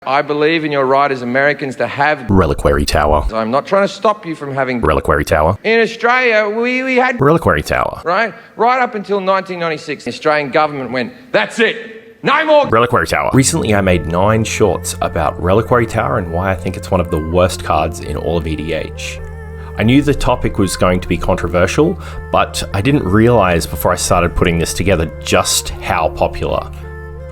I believe in your right as Americans to have Reliquary Tower. I'm not trying to stop you from having Reliquary Tower. In Australia, we had Reliquary Tower. Right up until 1996, the Australian government went, that's it, no more Reliquary Tower. Recently I made 9 shorts about Reliquary Tower and why I think it's one of the worst cards in all of EDH. I knew the topic was going to be controversial, but I didn't realize before I started putting this together just how popular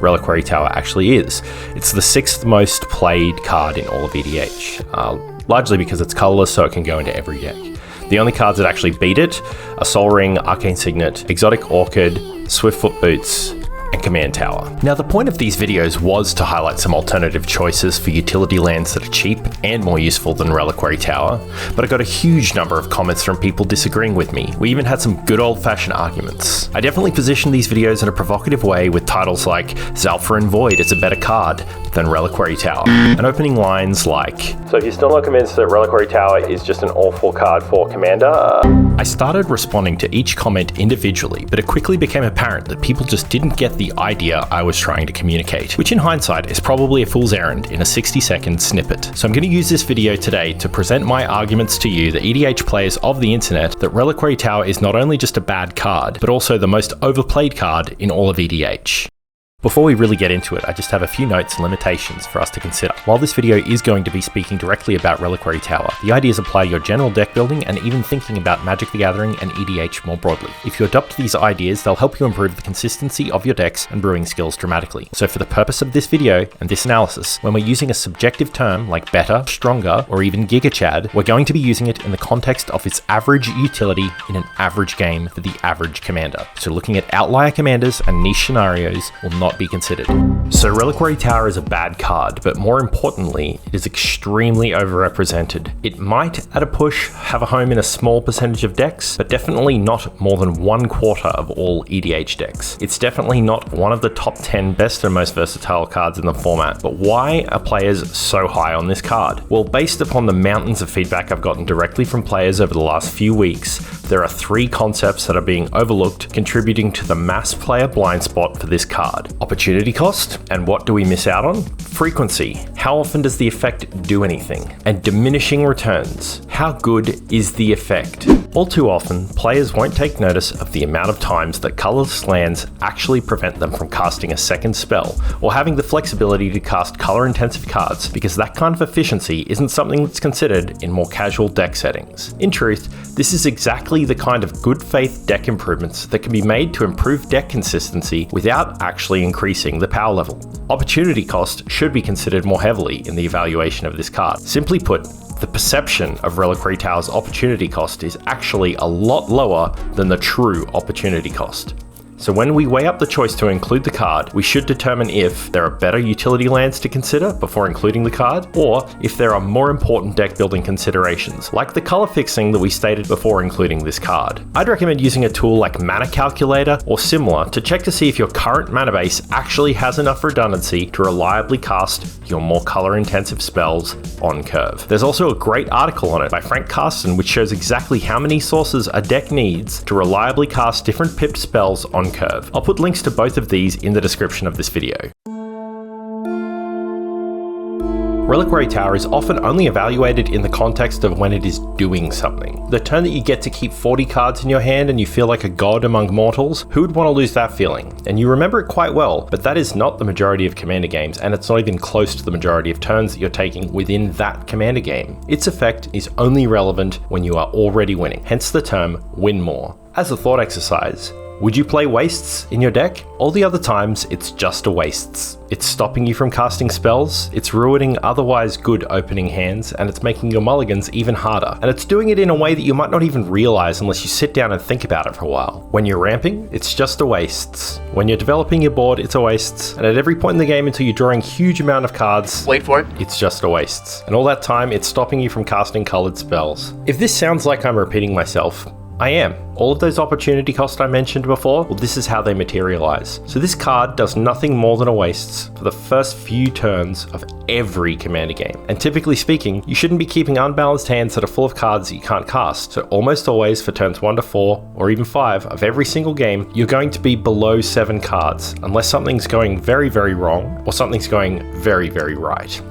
Reliquary Tower actually is. It's the 6th most played card in all of EDH, largely because it's colorless, so it can go into every deck. The only cards that actually beat it are Sol Ring, Arcane Signet, Exotic Orchid, Swiftfoot Boots, and Command Tower. Now, the point of these videos was to highlight some alternative choices for utility lands that are cheap and more useful than Reliquary Tower, but I got a huge number of comments from people disagreeing with me. We even had some good old-fashioned arguments. I definitely positioned these videos in a provocative way with titles like Zalfar and Void is a better card than Reliquary Tower, and opening lines like, so if you're still not convinced that Reliquary Tower is just an awful card for Commander? I started responding to each comment individually, but it quickly became apparent that people just didn't get the idea I was trying to communicate, which in hindsight is probably a fool's errand in a 60-second snippet. So I'm going to use this video today to present my arguments to you, the EDH players of the internet, that Reliquary Tower is not only just a bad card, but also the most overplayed card in all of EDH. Before we really get into it, I just have a few notes and limitations for us to consider. While this video is going to be speaking directly about Reliquary Tower, the ideas apply to your general deck building and even thinking about Magic the Gathering and EDH more broadly. If you adopt these ideas, they'll help you improve the consistency of your decks and brewing skills dramatically. So for the purpose of this video and this analysis, when we're using a subjective term like better, stronger, or even Giga Chad, we're going to be using it in the context of its average utility in an average game for the average commander. So looking at outlier commanders and niche scenarios will not be considered. So Reliquary Tower is a bad card, but more importantly, it is extremely overrepresented. It might, at a push, have a home in a small percentage of decks, but definitely not more than 1/4 of all EDH decks. It's definitely not one of the top 10 best and most versatile cards in the format, but why are players so high on this card? Well, based upon the mountains of feedback I've gotten directly from players over the last few weeks, there are 3 concepts that are being overlooked, contributing to the mass player blind spot for this card. Opportunity cost, and what do we miss out on? Frequency, how often does the effect do anything? And diminishing returns, how good is the effect? All too often, players won't take notice of the amount of times that colorless lands actually prevent them from casting a second spell, or having the flexibility to cast color-intensive cards, because that kind of efficiency isn't something that's considered in more casual deck settings. In truth, this is exactly the kind of good faith deck improvements that can be made to improve deck consistency without actually increasing the power level. Opportunity cost should be considered more heavily in the evaluation of this card. Simply put, the perception of Reliquary Tower's opportunity cost is actually a lot lower than the true opportunity cost. So when we weigh up the choice to include the card, we should determine if there are better utility lands to consider before including the card, or if there are more important deck building considerations, like the color fixing that we stated before including this card. I'd recommend using a tool like Mana Calculator or similar to check to see if your current mana base actually has enough redundancy to reliably cast your more color intensive spells on curve. There's also a great article on it by Karsten which shows exactly how many sources a deck needs to reliably cast different pipped spells on curve. I'll put links to both of these in the description of this video. Reliquary Tower is often only evaluated in the context of when it is doing something. The turn that you get to keep 40 cards in your hand and you feel like a god among mortals, who would want to lose that feeling? And you remember it quite well, but that is not the majority of Commander games, and it's not even close to the majority of turns that you're taking within that Commander game. Its effect is only relevant when you are already winning, hence the term win more. As a thought exercise, would you play wastes in your deck? All the other times, it's just a wastes. It's stopping you from casting spells, it's ruining otherwise good opening hands, and it's making your mulligans even harder. And it's doing it in a way that you might not even realize unless you sit down and think about it for a while. When you're ramping, it's just a wastes. When you're developing your board, it's a wastes. And at every point in the game until you're drawing huge amount of cards, wait for it, it's just a wastes. And all that time, it's stopping you from casting colored spells. If this sounds like I'm repeating myself, I am. All of those opportunity costs I mentioned before, well, this is how they materialize. So this card does nothing more than a wastes for the first few turns of every Commander game. And typically speaking, you shouldn't be keeping unbalanced hands that are full of cards that you can't cast. So almost always for turns 1 to 4 or even 5 of every single game, you're going to be below 7 cards unless something's going very, very wrong or something's going very, very right.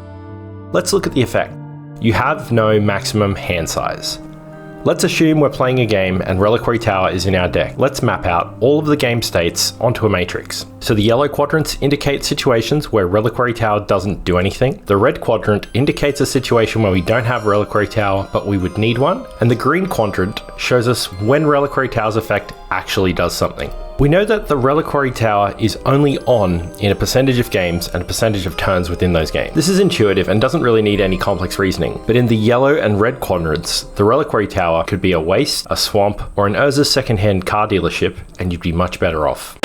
Let's look at the effect. You have no maximum hand size. Let's assume we're playing a game and Reliquary Tower is in our deck. Let's map out all of the game states onto a matrix. So the yellow quadrants indicate situations where Reliquary Tower doesn't do anything. The red quadrant indicates a situation where we don't have Reliquary Tower, but we would need one. And the green quadrant shows us when Reliquary Tower's effect actually does something. We know that the Reliquary Tower is only on in a percentage of games and a percentage of turns within those games. This is intuitive and doesn't really need any complex reasoning, but in the yellow and red quadrants, the Reliquary Tower could be a waste, a swamp, or an Urza's secondhand car dealership, and you'd be much better off.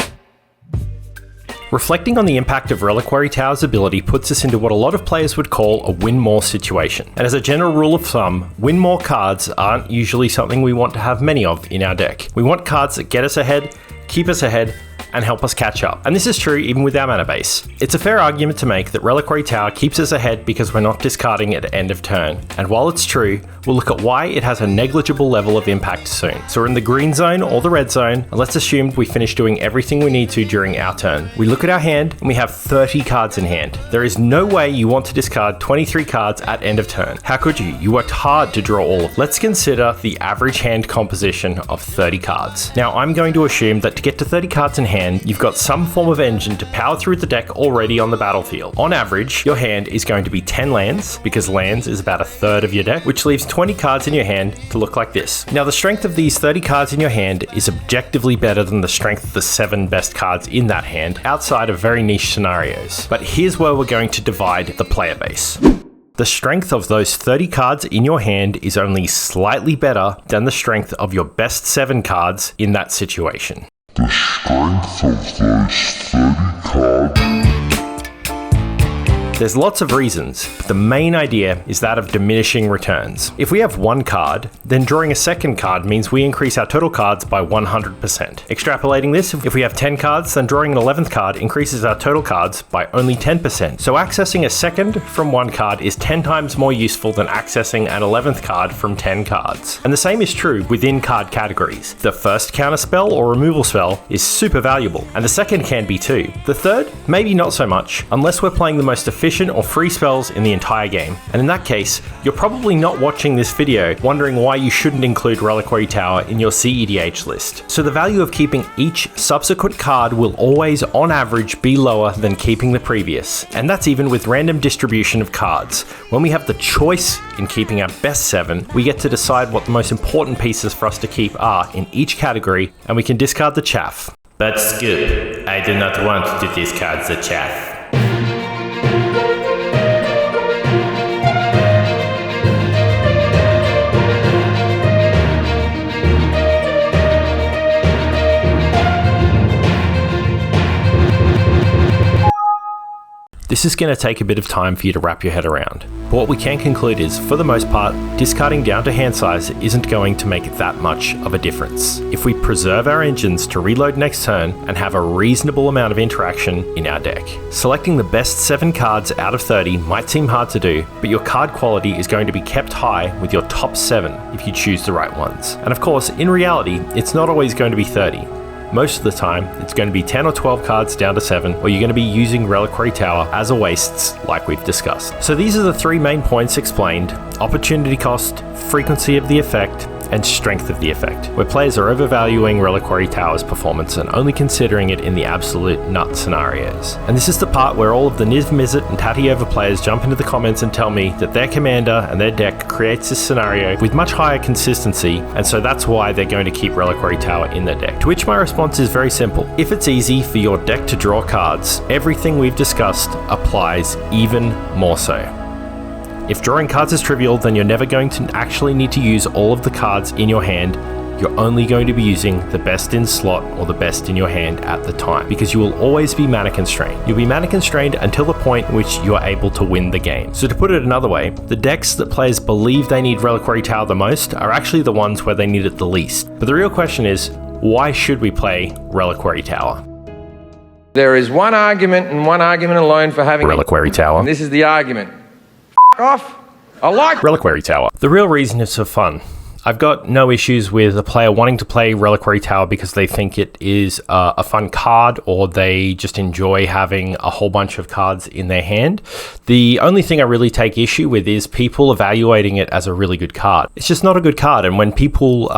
Reflecting on the impact of Reliquary Tower's ability puts us into what a lot of players would call a win more situation. And as a general rule of thumb, win more cards aren't usually something we want to have many of in our deck. We want cards that get us ahead, keep us ahead, and help us catch up. And this is true even with our mana base. It's a fair argument to make that Reliquary Tower keeps us ahead because we're not discarding at end of turn. And while it's true, we'll look at why it has a negligible level of impact soon. So we're in the green zone or the red zone, and let's assume we finish doing everything we need to during our turn. We look at our hand and we have 30 cards in hand. There is no way you want to discard 23 cards at end of turn. How could you? You worked hard to draw all of them. Let's consider the average hand composition of 30 cards. Now I'm going to assume that to get to 30 cards in hand, you've got some form of engine to power through the deck already on the battlefield. On average, your hand is going to be 10 lands, because lands is about a third of your deck, which leaves 20 cards in your hand to look like this. Now the strength of these 30 cards in your hand is objectively better than the strength of the 7 best cards in that hand, outside of very niche scenarios. But here's where we're going to divide the player base. The strength of those 30 cards in your hand is only slightly better than the strength of your best 7 cards in that situation. The strength of those 30 cards. There's lots of reasons, but the main idea is that of diminishing returns. If we have one card, then drawing a second card means we increase our total cards by 100%. Extrapolating this, if we have 10 cards, then drawing an 11th card increases our total cards by only 10%. So accessing a second from one card is 10 times more useful than accessing an 11th card from 10 cards. And the same is true within card categories. The first counter spell or removal spell is super valuable, and the second can be too. The third, maybe not so much, unless we're playing the most efficient or free spells in the entire game. And in that case, you're probably not watching this video wondering why you shouldn't include Reliquary Tower in your CEDH list. So the value of keeping each subsequent card will always, on average, be lower than keeping the previous. And that's even with random distribution of cards. When we have the choice in keeping our best 7, we get to decide what the most important pieces for us to keep are in each category, and we can discard the chaff. But Scoop, I do not want to discard the chaff. This is going to take a bit of time for you to wrap your head around, but what we can conclude is, for the most part, discarding down to hand size isn't going to make that much of a difference. If we preserve our engines to reload next turn and have a reasonable amount of interaction in our deck. Selecting the best 7 cards out of 30 might seem hard to do, but your card quality is going to be kept high with your top 7 if you choose the right ones. And of course, in reality, it's not always going to be 30. Most of the time, it's going to be 10 or 12 cards down to 7, or you're going to be using Reliquary Tower as a wastes, like we've discussed. So these are the 3 main points explained: opportunity cost, frequency of the effect, and strength of the effect, where players are overvaluing Reliquary Tower's performance and only considering it in the absolute nut scenarios. And this is the part where all of the Niv Mizzet and Tatyova players jump into the comments and tell me that their commander and their deck creates this scenario with much higher consistency, and so that's why they're going to keep Reliquary Tower in their deck. To which my response is very simple. If it's easy for your deck to draw cards, everything we've discussed applies even more so. If drawing cards is trivial, then you're never going to actually need to use all of the cards in your hand. You're only going to be using the best in slot or the best in your hand at the time, because you will always be mana constrained. You'll be mana constrained until the point in which you are able to win the game. So to put it another way, the decks that players believe they need Reliquary Tower the most are actually the ones where they need it the least. But the real question is, why should we play Reliquary Tower? There is one argument and one argument alone for having Reliquary Tower. And this is the argument. F*** off. I like Reliquary Tower. The real reason is for fun. I've got no issues with a player wanting to play Reliquary Tower because they think it is a fun card, or they just enjoy having a whole bunch of cards in their hand. The only thing I really take issue with is people evaluating it as a really good card. It's just not a good card, and when people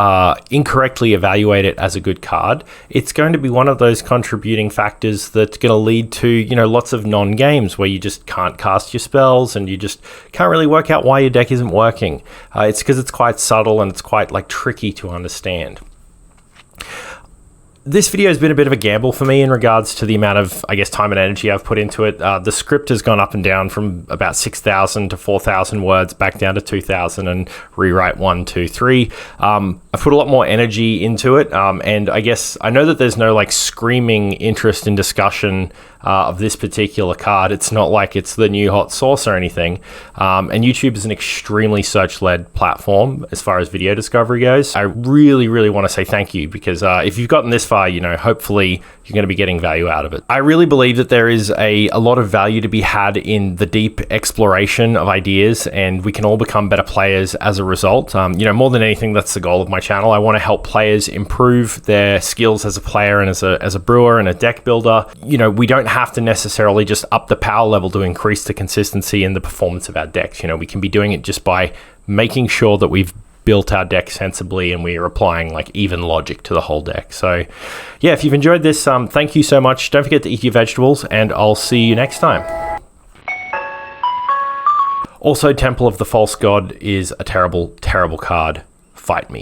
incorrectly evaluate it as a good card, it's going to be one of those contributing factors that's going to lead to, you know, lots of non-games where you just can't cast your spells and you just can't really work out why your deck isn't working. It's because it's quite subtle and it's quite tricky to understand. This video has been a bit of a gamble for me in regards to the amount of, I guess, time and energy I've put into it. The script has gone up and down from about 6,000 to 4,000 words, back down to 2,000, and rewrite 1, 2, 3. I've put a lot more energy into it, and I guess I know that there's no screaming interest in discussion of this particular card. It's not like it's the new hot sauce or anything. And YouTube is an extremely search-led platform as far as video discovery goes. I really, really want to say thank you, because if you've gotten this far, hopefully you're going to be getting value out of it. I really believe that there is a lot of value to be had in the deep exploration of ideas, and we can all become better players as a result. More than anything, that's the goal of my channel. I want to help players improve their skills as a player and as a brewer and a deck builder. We don't have to necessarily just up the power level to increase the consistency and the performance of our decks. We can be doing it just by making sure that we've built our deck sensibly and we are applying even logic to the whole deck. So yeah, if you've enjoyed this, thank you so much. Don't forget to eat your vegetables, and I'll see you next time. Also, Temple of the False God is a terrible, terrible card. Fight me.